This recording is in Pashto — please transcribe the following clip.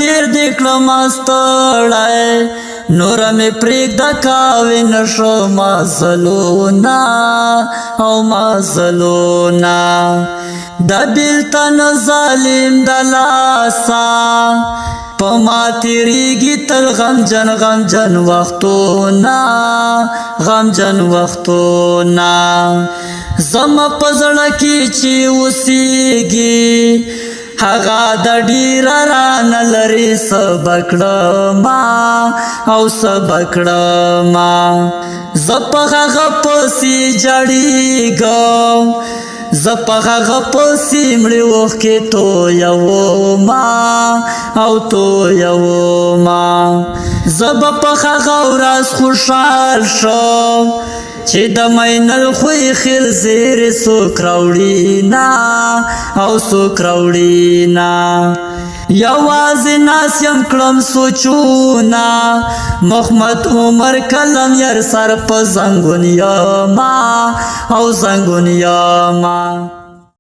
ډیر د کړم ستړی نور مې پرېږده کاوې نشو مزلونه او مزلونه د بیلتن ظالم د لاسه په ما تېرېږي تل غمجن غمجن وختونه غمجن وختونه زما په زړه کې چې اوسېږي هغه د ډېره رانه لرې څه به کړمه او څه به کړمه زه په هغه پسې جړېږم زه په هغه پسې مړې اوښکې تویومه او تویومه زه به په هغه ورځ خوشحال شم چې د مینل خوی خیر زیرې څوک راوړینه او څوک راوړینه یوازې ناس یم کړم سوچونه محمد عمر کلم یار سر په زنګون یما او زنګون یما